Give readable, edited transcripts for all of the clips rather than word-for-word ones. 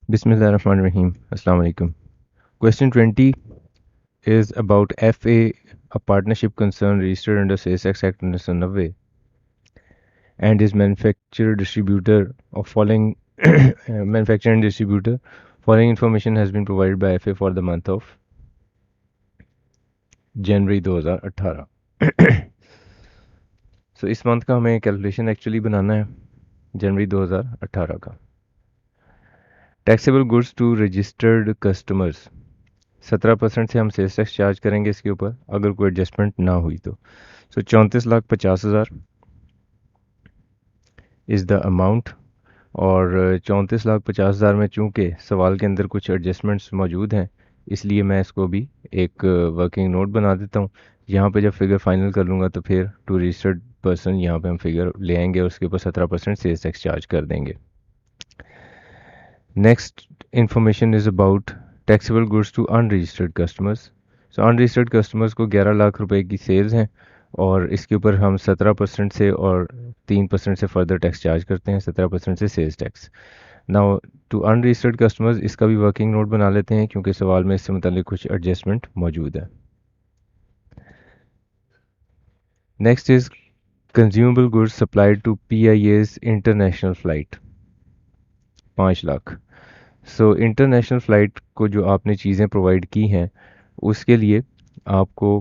Bismillahirrahmanirrahim. Assalamu alaikum. Question 20 is about FA, a partnership concern registered under Sales Tax Act 1990 and is manufacturer distributor of following manufacturer and distributor. Following information has been provided by FA for the month of जनवरी 2018. सो इस month का हमें calculation actually बनाना है जनवरी 2018 का. Taxable goods to registered customers 17% से हम sales tax charge करेंगे इसके ऊपर अगर कोई एडजस्टमेंट ना हुई तो. सो 34,50,000 इज़ द अमाउंट. और 34,50,000 में चूँकि सवाल के अंदर कुछ एडजस्टमेंट्स मौजूद हैं इसलिए मैं इसको भी एक वर्किंग नोट बना देता हूँ. यहाँ पे जब फिगर फाइनल कर लूँगा तो फिर टू रजिस्टर्ड पर्सन यहाँ पे हम फिगर ले आएंगे और उसके ऊपर 17% सेल्स टैक्स चार्ज कर देंगे. Next information is about taxable goods to unregistered customers. So unregistered customers को 11 लाख रुपए की सेल्स हैं और इसके ऊपर हम 17% से और 3% से फर्दर टैक्स चार्ज करते हैं. 17% से sales tax. Now to unregistered customers इसका भी वर्किंग नोट बना लेते हैं क्योंकि सवाल में इससे मुतालिक कुछ एडजस्टमेंट मौजूद है. Next is consumable goods supplied to PIA's international flight 5 lakh. So international flight को जो आपने चीज़ें प्रोवाइड की हैं उसके लिए आपको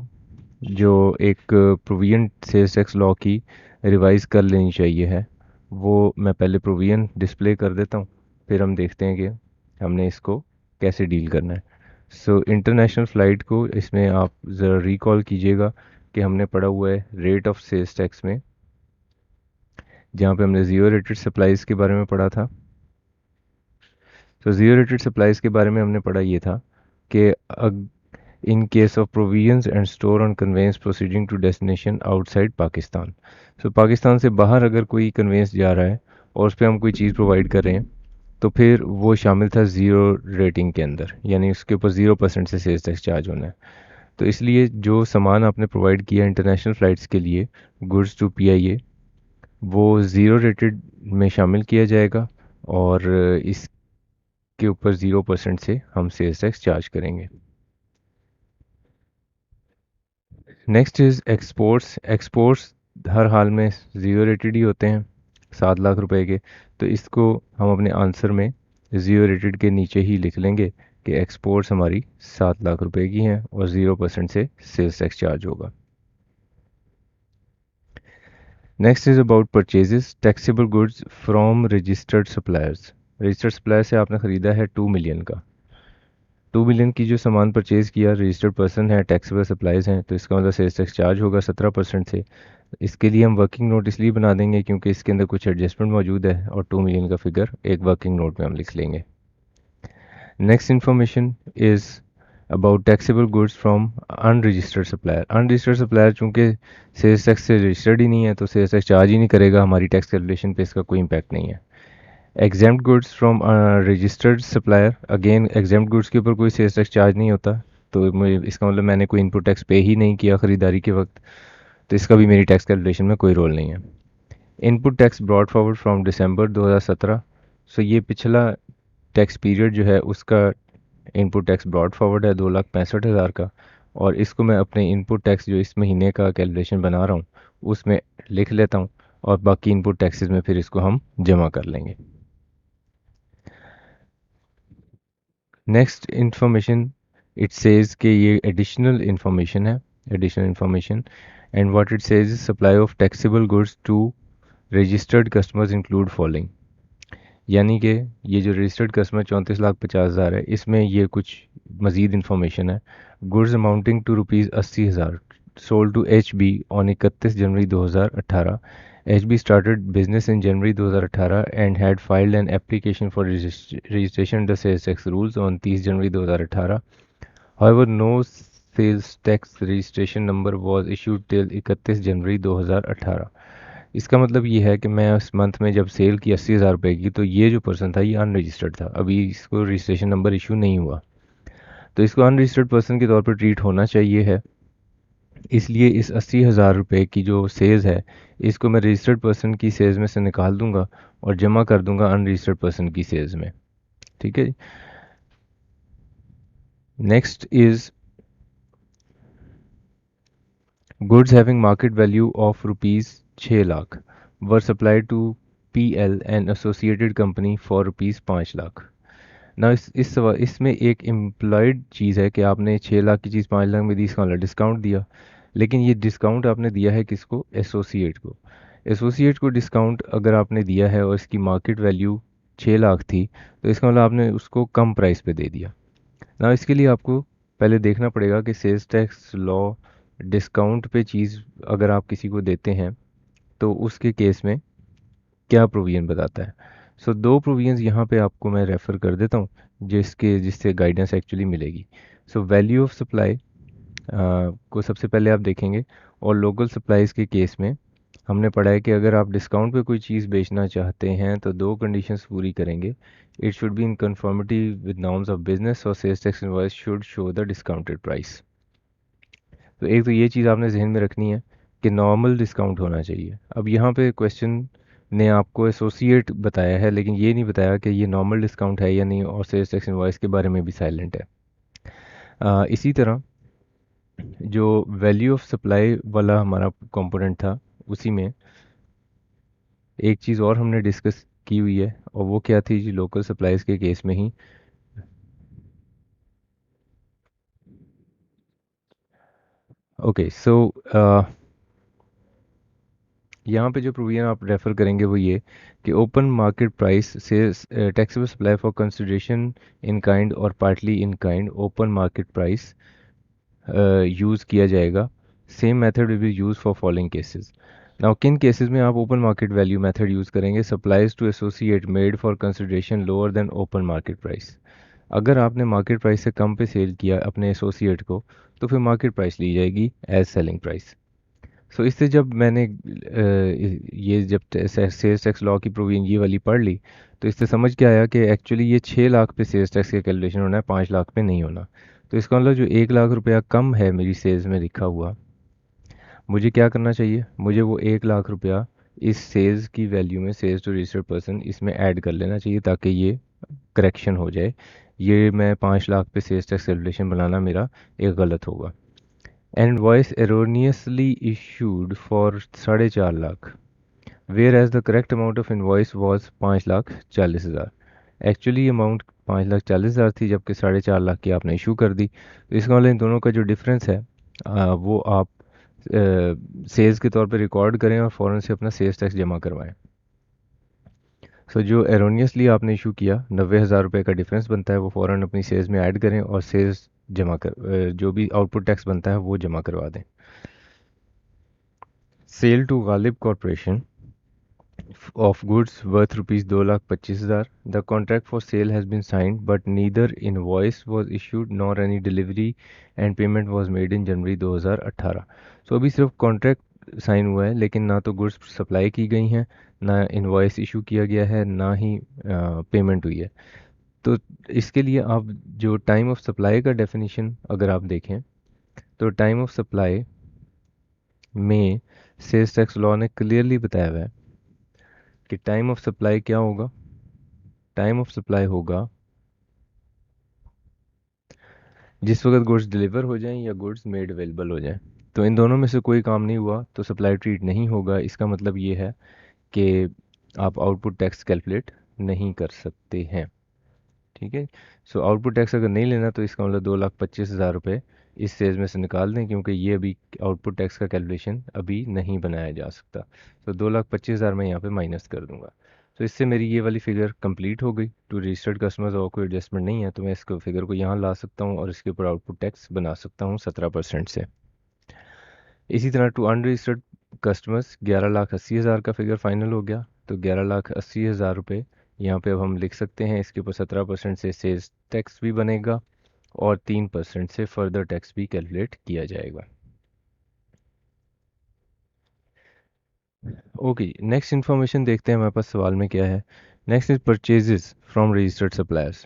जो एक प्रोविजन सेल्स टैक्स लॉ की रिवाइज़ कर लेनी चाहिए है वो मैं पहले प्रोविजन डिस्प्ले कर देता हूँ फिर हम देखते हैं कि हमने इसको कैसे डील करना है. सो इंटरनेशनल फ़्लाइट को इसमें आप ज़रा रिकॉल कीजिएगा कि हमने पढ़ा हुआ है रेट ऑफ सेल्स टैक्स में जहाँ पे हमने ज़ीरो रेटेड सप्लाईज़ के बारे में पढ़ा था. तो ज़ीरो रेटेड सप्लाईज़ के बारे में हमने पढ़ा ये था कि in case of provisions and store on conveyance proceeding to destination outside Pakistan. So Pakistan से बाहर अगर कोई कन्वेंस जा रहा है और उस पर हम कोई चीज़ प्रोवाइड कर रहे हैं तो फिर वो शामिल था ज़ीरो रेटिंग के अंदर यानी उसके ऊपर 0% से सेल्स टैक्स चार्ज होना है. तो इसलिए जो सामान आपने प्रोवाइड किया इंटरनेशनल फ़्लाइट्स के लिए गुड्स टू PIA वो ज़ीरो रेटेड में शामिल किया जाएगा और इसके ऊपर 0% से हम सेल्स टैक्स चार्ज करेंगे. Next is exports. एक्सपोर्ट्स हर हाल में ज़ीरो रेटेड ही होते हैं 7 लाख रुपए के. तो इसको हम अपने आंसर में ज़ीरो रेटेड के नीचे ही लिख लेंगे कि एक्सपोर्ट्स हमारी 7 लाख रुपए की हैं और 0% से सेल्स टैक्स चार्ज होगा. Next is about purchases taxable goods from registered suppliers. Registered supplier से आपने ख़रीदा है 2 मिलियन का. 2 मिलियन की जो सामान परचेज़ किया रजिस्टर्ड पर्सन है टैक्सेबल सप्लाईज हैं तो इसका मतलब सेल्स टैक्स चार्ज होगा 17% से. इसके लिए हम वर्किंग नोट इसलिए बना देंगे क्योंकि इसके अंदर कुछ एडजस्टमेंट मौजूद है और 2 मिलियन का फिगर एक वर्किंग नोट में हम लिख लेंगे. Next information is about taxable goods from unregistered supplier. Unregistered supplier चूँकि सेल्स टैक्स से रजिस्टर्ड ही नहीं है तो सेल्स टैक्स चार्ज ही नहीं करेगा. हमारी टैक्स कैलकुलेशन पे इसका कोई इम्पैक्ट नहीं है. Exempt goods from registered supplier. Again exempt goods के ऊपर कोई सेल्स टैक्स चार्ज नहीं होता तो मुझे इसका मतलब मैंने कोई इनपुट टैक्स पे ही नहीं किया ख़रीदारी के वक्त तो इसका भी मेरी टैक्स कैलकुलेशन में कोई रोल नहीं है. Input tax brought forward from December 2017. सो ये पिछला टैक्स पीरियड जो है उसका इनपुट टैक्स ब्रॉड फॉरवर्ड है 2,65,000 का और इसको मैं अपने इनपुट टैक्स जो इस महीने का कैलकुलेशन बना रहा हूँ उसमें लिख लेता हूँ और बाकी इनपुट टैक्सेस में फिर इसको हम जमा कर लेंगे. नेक्स्ट इन्फॉर्मेशन इट सेज कि ये एडिशनल इन्फॉर्मेशन है additional information and what it says supply of taxable goods to registered customers include following. यानी कि ये जो रजिस्टर्ड कस्टमर 34,50,000 है इसमें ये कुछ मज़ीद इन्फॉर्मेशन है. Goods amounting to ₹80,000 sold to HB on 31 January 2018. HB started business in January 2018 and had filed an application for registration under sales tax rules on 30 January 2018. However, no sales tax registration number was issued till 31 January 2018. इसका मतलब ये है कि मैं उस month में जब cell की 80,000 रुपये की तो ये जो पर्सन था ये अनरजिस्टर्ड था. अभी इसको रजिस्ट्रेशन नंबर इशू नहीं हुआ तो इसको अनरजिस्टर्ड पर्सन के तौर पर ट्रीट होना चाहिए है. इसलिए इस 80,000 रुपये की जो सेल्स है इसको मैं रजिस्टर्ड पर्सन की सेल्स में से निकाल दूंगा और जमा कर दूंगा अनरजिस्टर्ड पर्सन की सेल्स में. ठीक है। Next is goods having market value of rupees 6 lakh were supply to PL and associated company for rupees 5 lakh. ना इसमें एक एम्प्लॉयड चीज़ है कि आपने 6 लाख की चीज़ 5 लाख में दी, इसका मतलब डिस्काउंट दिया। लेकिन ये डिस्काउंट आपने दिया है किसको? एसोसिएट को। एसोसिएट को डिस्काउंट अगर आपने दिया है और इसकी मार्केट वैल्यू 6 लाख थी, तो इसका मतलब आपने उसको कम प्राइस पे दे दिया ना। इसके लिए आपको पहले देखना पड़ेगा कि सेल्स टैक्स लॉ डिस्काउंट पे चीज़ अगर आप किसी को देते हैं तो उसके केस में क्या प्रोविज़न बताता है। सो दो प्रोविज़न्स यहाँ पे आपको मैं रेफ़र कर देता हूँ जिससे गाइडेंस एक्चुअली मिलेगी। सो वैल्यू ऑफ सप्लाई को सबसे पहले आप देखेंगे, और लोकल सप्लाईज़ के केस में हमने पढ़ा है कि अगर आप डिस्काउंट पे कोई चीज़ बेचना चाहते हैं तो दो कंडीशंस पूरी करेंगे। It should be in conformity with norms of business और sales tax invoice should show the discounted price. तो एक तो ये चीज़ आपने जहन में रखनी है कि नॉर्मल डिस्काउंट होना चाहिए। अब यहाँ पे क्वेश्चन ने आपको एसोसिएट बताया है, लेकिन ये नहीं बताया कि ये नॉर्मल डिस्काउंट है या नहीं, और सेल्स टैक्स इनवॉइस के बारे में भी साइलेंट है। इसी तरह जो वैल्यू ऑफ सप्लाई वाला हमारा कंपोनेंट था, उसी में एक चीज़ और हमने डिस्कस की हुई है, और वो क्या थी जी? लोकल सप्लाईज के केस में ही ओके। सो यहाँ पे जो प्रोविजन आप रेफर करेंगे वो ये कि ओपन मार्केट प्राइस से taxable supply for consideration in kind और partly in kind open market price use किया जाएगा। Same method will be use for following cases. Now किन केसेस में आप open market value method use करेंगे? Supplies to associate made for consideration lower than open market price. अगर आपने market price से कम पे सेल किया अपने एसोसिएट को, तो फिर मार्केट प्राइस ली जाएगी एज सेलिंग प्राइस। सो इससे जब मैंने ये जब सेल्स टैक्स लॉ की प्रोविजन ये वाली पढ़ ली, तो इससे समझ के आया कि एक्चुअली ये 6 लाख पे सेल्स टैक्स का कैलकुलेशन होना है, 5 लाख पे नहीं होना। तो इसका मतलब जो 1 लाख रुपया कम है मेरी सेल्स में लिखा हुआ, मुझे क्या करना चाहिए? मुझे वो 1 लाख रुपया इस सेल्स की वैल्यू में, सेल्स टू रजिस्टर्ड पर्सन, इसमें ऐड कर लेना चाहिए ताकि ये करेक्शन हो जाए। ये मैं 5 लाख पे सेल्स टैक्स कैलकुलेशन बनाना मेरा एक गलत होगा। Invoice erroneously issued for 4.5 lakh whereas the correct amount of invoice was 5,40,000। Actually amount 5,40,000 थी, जबकि 4.5 लाख की आपने इशू कर दी। तो इसका मतलब इन दोनों का जो डिफरेंस है वो आप सेल्स के तौर पे रिकॉर्ड करें और फ़ौरन से अपना सेल्स टैक्स जमा करवाएं। सो जो एरोनियसली आपने इशू किया 90,000 रुपये का डिफरेंस बनता है, वो फ़ौरन अपनी सेल्स में ऐड करें और सेल्स जो भी आउटपुट टैक्स बनता है वो जमा करवा दें। Sale to Ghalib corporation of goods worth rupees 2,25,000. The contract for sale has been signed, but neither invoice was issued nor any delivery and payment was made in January 2018. So अभी सिर्फ contract sign हुआ है, लेकिन ना तो goods supply की गई हैं, ना इनवॉइस इशू किया गया है, ना ही पेमेंट हुई है। तो इसके लिए आप जो टाइम ऑफ सप्लाई का डेफिनेशन अगर आप देखें, तो टाइम ऑफ सप्लाई में सेल्स टैक्स लॉ ने क्लियरली बताया हुआ है कि टाइम ऑफ सप्लाई क्या होगा? टाइम ऑफ सप्लाई होगा जिस वक्त गुड्स डिलीवर हो जाएं या गुड्स मेड अवेलेबल हो जाएं। तो इन दोनों में से कोई काम नहीं हुआ तो सप्लाई ट्रीट नहीं होगा। इसका मतलब ये है कि आप आउटपुट टैक्स कैलकुलेट नहीं कर सकते हैं। ठीक है। सो आउटपुट टैक्स अगर नहीं लेना तो इसका मतलब 2,25,000 रुपये इस सेज में से निकाल दें, क्योंकि ये अभी आउटपुट टैक्स का कैलकुलेशन अभी नहीं बनाया जा सकता। तो 2,25,000 मैं यहाँ पे माइनस कर दूंगा। तो इससे मेरी ये वाली फिगर कंप्लीट हो गई। टू रजिस्टर्ड कस्टमर्स और कोई एडजस्टमेंट नहीं है, तो मैं इसको फिगर को यहाँ ला सकता हूँ और इसके ऊपर आउटपुट टैक्स बना सकता हूँ 17% से। इसी तरह टू अनरजिस्टर्ड कस्टमर्स 11,80,000 का फिगर फाइनल हो गया। तो 11,80,000 रुपये यहाँ पे अब हम लिख सकते हैं। इसके ऊपर 17% से सेल्स टैक्स भी बनेगा और 3% से फर्दर टैक्स भी कैलकुलेट किया जाएगा। ओके, नेक्स्ट इन्फॉर्मेशन देखते हैं हमारे पास सवाल में क्या है। Next is purchases from registered suppliers.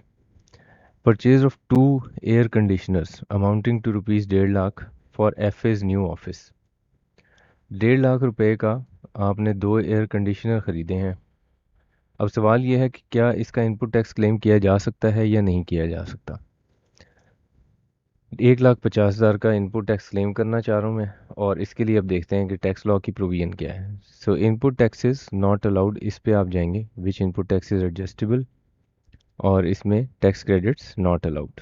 Purchase of 2 air conditioners amounting to rupees 1.5 lakh for FA's new office. 1.5 lakh रुपए का आपने 2 एयर कंडीशनर ख़रीदे हैं अब सवाल ये है कि क्या इसका इनपुट टैक्स क्लेम किया जा सकता है या नहीं किया जा सकता। 1,50,000 का इनपुट टैक्स क्लेम करना चाह रहा हूँ मैं, और इसके लिए अब देखते हैं कि टैक्स लॉ की प्रोविजन क्या है। सो इनपुट टैक्सेस नॉट अलाउड, इस पे आप जाएंगे विच इनपुट टैक्स इज एडजस्टेबल, और इसमें tax credits not allowed.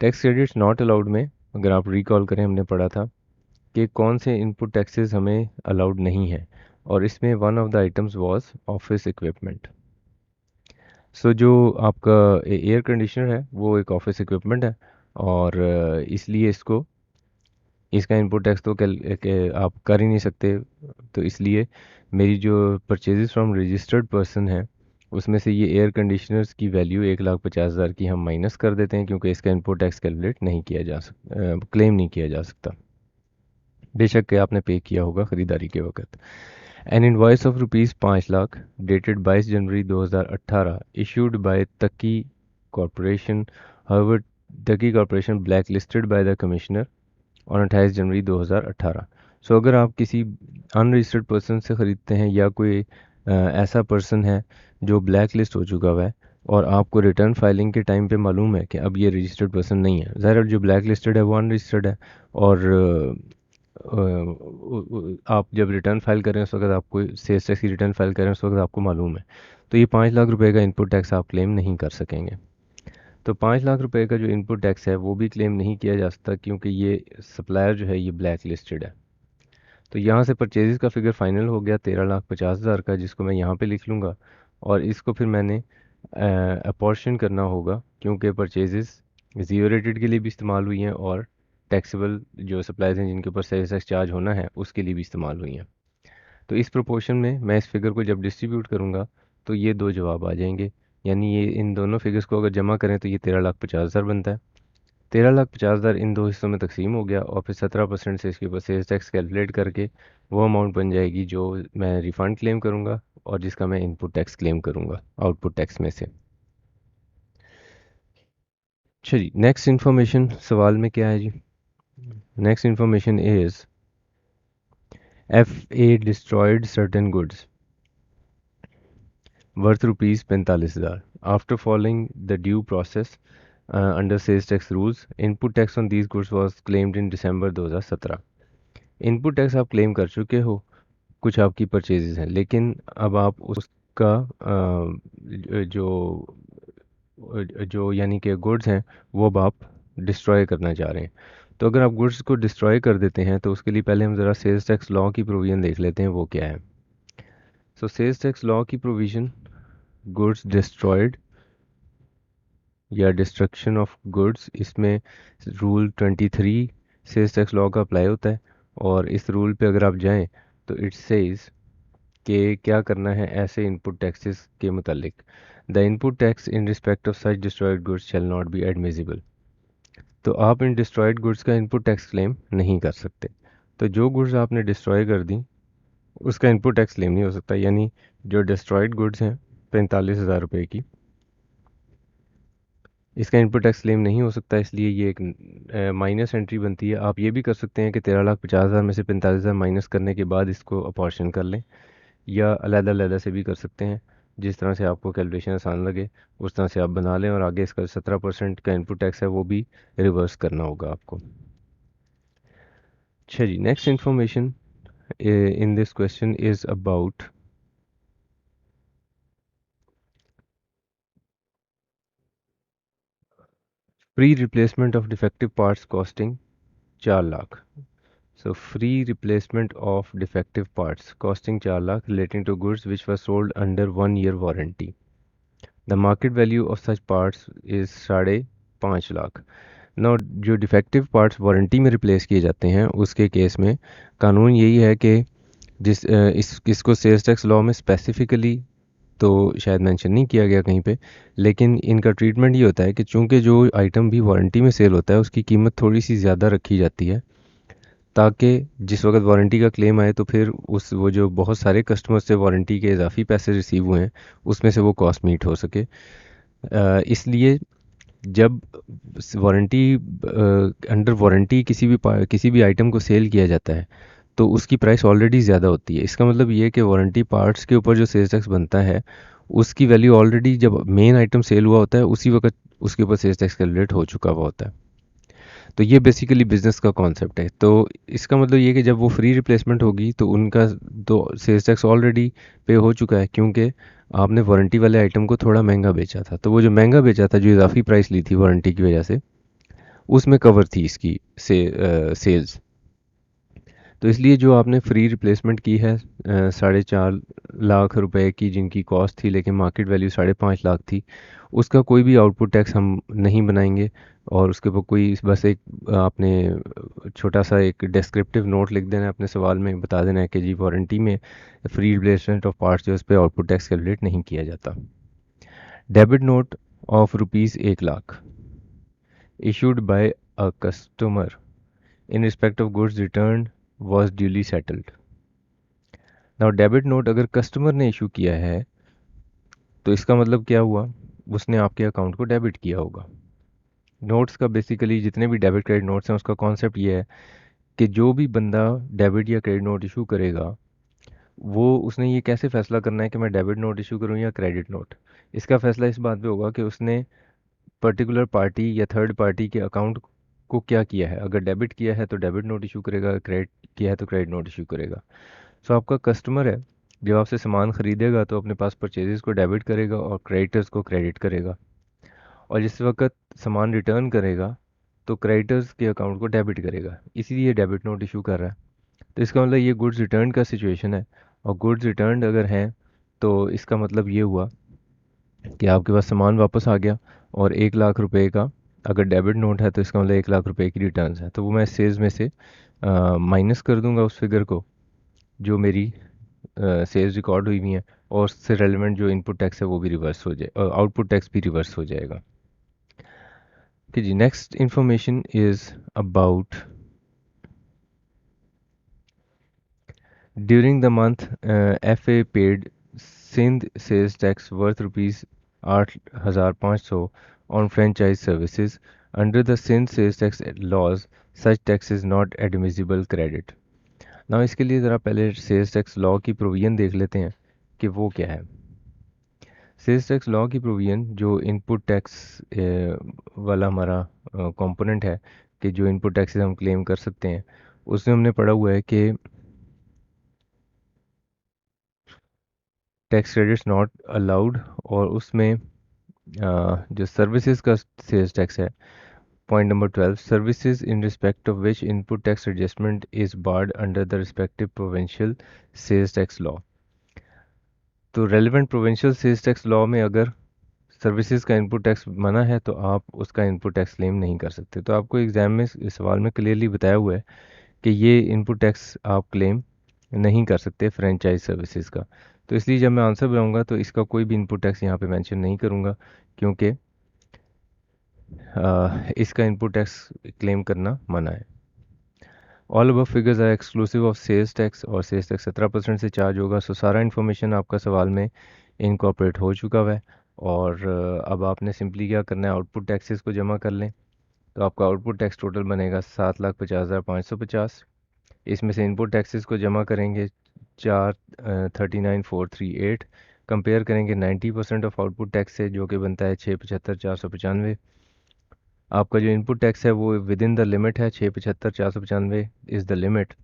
Tax credits not allowed में अगर आप रिकॉल करें, हमने पढ़ा था कि कौन से इनपुट टैक्सेस हमें अलाउड नहीं है, और इसमें one of the items was office equipment. So जो आपका एयर कंडीशनर है वो एक ऑफिस इक्विपमेंट है, और इसलिए इसका इनपुट टैक्स तो आप कर ही नहीं सकते। तो इसलिए मेरी जो परचेजेस फ्रॉम रजिस्टर्ड पर्सन है उसमें से ये एयर कंडीशनर्स की वैल्यू 1,50,000 की हम माइनस कर देते हैं, क्योंकि इसका इनपुट टैक्स कैलकुलेट नहीं किया जा सकता, क्लेम नहीं किया जा सकता, बेशक कि आपने पे किया होगा ख़रीदारी के वक्त। N invoice of ₹5,00,000 dated 22 January 2018 issued by Taqi corporation, however Taqi corporation black listed by the commissioner on 28 जनवरी 2018। सो अगर आप किसी अनरजिस्टर्ड पर्सन से ख़रीदते हैं या कोई ऐसा पर्सन है जो ब्लैक लिस्ट हो चुका हुआ है, और आपको रिटर्न फाइलिंग के टाइम पे मालूम है कि अब ये रजिस्टर्ड पर्सन नहीं है, ज़ाहिर है जो ब्लैक लिस्टेड है वो अनरजिस्टर्ड है, और आप जब रिटर्न फाइल करें उस वक्त आपको सेल्स टैक्स की रिटर्न फाइल करें उस वक्त आपको मालूम है, तो ये 5,00,000 रुपए का इनपुट टैक्स आप क्लेम नहीं कर सकेंगे। तो 5,00,000 रुपए का जो इनपुट टैक्स है वो भी क्लेम नहीं किया जा सकता, क्योंकि ये सप्लायर जो है ये ब्लैक लिस्टेड है। तो यहाँ से परचेजेस का फिगर फाइनल हो गया 13,50,000 का, जिसको मैं यहाँ पे लिख लूँगा, और इसको फिर मैंने अपॉर्शन करना होगा, क्योंकि परचेजेस ज़ीरो रेटेड के लिए भी इस्तेमाल हुई हैं और टैक्सेबल जो सप्लाईज हैं जिनके ऊपर सेल्स टैक्स चार्ज होना है उसके लिए भी इस्तेमाल हुई हैं। तो इस प्रोपोर्शन में मैं इस फिगर को जब डिस्ट्रीब्यूट करूँगा तो ये दो जवाब आ जाएंगे, यानी ये इन दोनों फिगर्स को अगर जमा करें तो ये 13,50,000 बनता है। 13,50,000 इन दो हिस्सों में तकसीम हो गया, और फिर 17% से इसके ऊपर सेल्स टैक्स कैलकुलेट करके वो अमाउंट बन जाएगी जो मैं रिफ़ंड क्लेम करूँगा, और जिसका मैं इनपुट टैक्स क्लेम करूँगा आउटपुट टैक्स में से। चलिए नेक्स्ट इन्फॉर्मेशन सवाल में क्या है जी। Next information is FA destroyed certain goods worth ₹45,000 after following the due process under sales tax rules. Input tax on these goods was claimed in December 2017. Input tax आप claim कर चुके हो, कुछ आपकी परचेजेस हैं, लेकिन अब आप उसका जो जो यानी कि गुड्स हैं वो अब आप डिस्ट्रॉय करना चाह रहे हैं। तो अगर आप गुड्स को डिस्ट्रॉय कर देते हैं तो उसके लिए पहले हम ज़रा सेल्स टैक्स लॉ की प्रोविज़न देख लेते हैं वो क्या है। सो सेल्स टैक्स लॉ की प्रोविज़न, गुड्स डिस्ट्रॉयड या डिस्ट्रक्शन ऑफ गुड्स, इसमें रूल 23 सेल्स टैक्स लॉ का अप्लाई होता है, और इस रूल पे अगर आप जाएं तो इट सेज कि क्या करना है ऐसे इनपुट टैक्सेस के मुतालिक। The input tax in respect of such destroyed goods shall not be admissible. तो आप इन डिस्ट्रॉयड गुड्स का इनपुट टैक्स क्लेम नहीं कर सकते। तो जो गुड्स आपने डिस्ट्रॉय कर दी उसका इनपुट टैक्स क्लेम नहीं हो सकता, यानी जो डिस्ट्रॉयड गुड्स हैं 45,000 रुपये की, इसका इनपुट टैक्स क्लेम नहीं हो सकता, इसलिए ये एक माइनस एंट्री बनती है। आप ये भी कर सकते हैं कि 13,50,000 में से 45,000 माइनस करने के बाद इसको अपॉर्शन कर लें, या अलग-अलग से भी कर सकते हैं, जिस तरह से आपको कैलकुलेशन आसान लगे उस तरह से आप बना लें, और आगे इसका 17% का इनपुट टैक्स है वो भी रिवर्स करना होगा आपको। अच्छा जी, next information in this question is about free replacement of defective parts costing 4 lakh. So free replacement of defective parts costing 4 lakh relating to goods which were sold under 1 year warranty. The market value of such parts is 5.5 lakh. ना जो defective parts warranty में replace किए जाते हैं उसके case में कानून यही है कि इसको सेल्स टैक्स लॉ में स्पेसिफिकली तो शायद मेंशन नहीं किया गया कहीं पे, लेकिन इनका ट्रीटमेंट ये होता है कि चूंकि जो आइटम भी वारंटी में सेल होता है उसकी कीमत थोड़ी सी ज़्यादा रखी जाती है, ताकि जिस वक्त वारंटी का क्लेम आए तो फिर उस वो जो बहुत सारे कस्टमर्स से वारंटी के इजाफी पैसे रिसीव हुए हैं उसमें से वो कॉस्ट मीट हो सके। इसलिए जब वारंटी अंडर वारंटी किसी भी आइटम को सेल किया जाता है तो उसकी प्राइस ऑलरेडी ज़्यादा होती है। इसका मतलब ये है कि वारंटी पार्ट्स के ऊपर जो सेल्स टैक्स बनता है उसकी वैल्यू ऑलरेडी जब मेन आइटम सेल हुआ होता है उसी वक्त उसके ऊपर सेल्स टैक्स कैलकुलेट हो चुका हुआ होता है। तो ये बेसिकली बिजनेस का कॉन्सेप्ट है। तो इसका मतलब ये कि जब वो फ्री रिप्लेसमेंट होगी तो उनका तो सेल्स टैक्स ऑलरेडी पे हो चुका है, क्योंकि आपने वारंटी वाले आइटम को थोड़ा महंगा बेचा था। तो वो जो महंगा बेचा था, जो इजाफी प्राइस ली थी वारंटी की वजह से, उसमें कवर थी इसकी सेल्स। तो इसलिए जो आपने फ्री रिप्लेसमेंट की है 4.5 लाख रुपए की, जिनकी कॉस्ट थी लेकिन मार्केट वैल्यू 5.5 लाख थी, उसका कोई भी आउटपुट टैक्स हम नहीं बनाएंगे। और उसके ऊपर कोई बस एक आपने छोटा सा एक डिस्क्रिप्टिव नोट लिख देना है, अपने सवाल में बता देना है कि जी वारंटी में फ्री रिप्लेसमेंट ऑफ पार्ट्स जो उस पर आउटपुट टैक्स कैलकुलेट नहीं किया जाता। Debit note of ₹1 lakh issued by a customer in respect of goods returned was duly settled। Now debit note अगर कस्टमर ने इशू किया है तो इसका मतलब क्या हुआ, उसने आपके अकाउंट को डेबिट किया होगा। नोट्स का बेसिकली जितने भी डेबिट क्रेडिट नोट्स हैं उसका कॉन्सेप्ट ये है कि जो भी बंदा डेबिट या क्रेडिट नोट इशू करेगा, वो उसने ये कैसे फैसला करना है कि मैं डेबिट नोट इशू करूँ या क्रेडिट नोट। इसका फैसला इस बात पे होगा कि उसने पर्टिकुलर पार्टी या थर्ड पार्टी के अकाउंट को क्या किया है। अगर डेबिट किया है तो डेबिट नोट इशू करेगा, क्रेडिट किया है तो क्रेडिट नोट इशू करेगा। सो आपका कस्टमर है, जब आपसे सामान खरीदेगा तो अपने पास परचेजेस को डेबिट करेगा और क्रेडिटर्स को क्रेडिट करेगा। और जिस वक्त सामान रिटर्न करेगा तो क्रेडिटर्स के अकाउंट को डेबिट करेगा, इसीलिए डेबिट नोट इशू कर रहा है। तो इसका मतलब ये गुड्स रिटर्न का सिचुएशन है। और गुड्स रिटर्न अगर हैं तो इसका मतलब ये हुआ कि आपके पास सामान वापस आ गया, और 1 लाख रुपए का अगर डेबिट नोट है तो इसका मतलब 1 लाख रुपए की रिटर्न्स है। तो वो मैं सेल्स में से माइनस कर दूंगा उस फिगर को जो मेरी सेल्स रिकॉर्ड हुई हुई हैं, और उससे रेलिवेंट जो इनपुट टैक्स है वो भी रिवर्स हो जाए, आउटपुट टैक्स भी रिवर्स हो जाएगा। Okay, जी next information is about during the month FA paid Sindh sales tax worth ₹8,500 on franchise services under the Sindh sales tax laws. Such tax is not admissible credit। ना इसके लिए ज़रा पहले sales tax law की provision देख लेते हैं कि वो क्या है। सेल्स टैक्स लॉ की प्रोविजन जो इनपुट टैक्स वाला हमारा कंपोनेंट है, कि जो इनपुट टैक्सेस हम क्लेम कर सकते हैं, उसमें हमने पढ़ा हुआ है कि टैक्स क्रेडिट्स नॉट अलाउड। और उसमें जो सर्विसेज का सेल्स टैक्स है, point number 12, services in respect of which input tax adjustment is barred under the respective provincial sales tax law. तो relevant provincial sales tax law में अगर services का input tax मना है तो आप उसका इनपुट टैक्स क्लेम नहीं कर सकते। तो आपको एग्जाम में इस सवाल में क्लियरली बताया हुआ है कि ये इनपुट टैक्स आप क्लेम नहीं कर सकते फ्रेंचाइज सर्विसेज का। तो इसलिए जब मैं आंसर बनाऊंगा तो इसका कोई भी इनपुट टैक्स यहाँ पे मेंशन नहीं करूँगा, क्योंकि इसका इनपुट टैक्स क्लेम करना मना है। All above figures are exclusive of sales tax, और सेल्स टैक्स 17% से चार्ज होगा। सो सारा इन्फॉर्मेशन आपका सवाल में इनकॉर्पोरेट हो चुका हुआ है। और अब आपने सिंपली क्या करना है, आउटपुट टैक्सेस को जमा कर लें। तो आपका आउटपुट टैक्स टोटल बनेगा 7,50,550। इसमें से इनपुट टैक्सेस को जमा करेंगे 439,438। कंपेयर करेंगे 90% ऑफ आउटपुट टैक्स से, जो कि बनता है 675,495। आपका जो इनपुट टैक्स है वो विद इन द लिमिट है, 675,495 इज़ द लिमिट।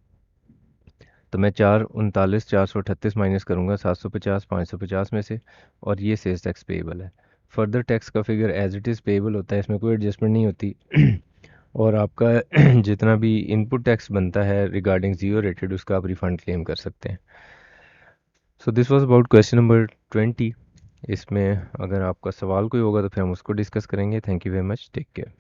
तो मैं 439,438 माइनस करूँगा 750,550 में से, और ये सेल्स टैक्स पेएबल है। फर्दर टैक्स का figure as it is payable होता है, इसमें कोई एडजस्टमेंट नहीं होती। और आपका जितना भी इनपुट टैक्स बनता है रिगार्डिंग जीरो रेटेड, उसका आप रिफंड क्लेम कर सकते हैं। So this was about question number 20। इसमें अगर आपका सवाल कोई होगा तो फिर हम उसको डिस्कस करेंगे। Thank you very much, take care.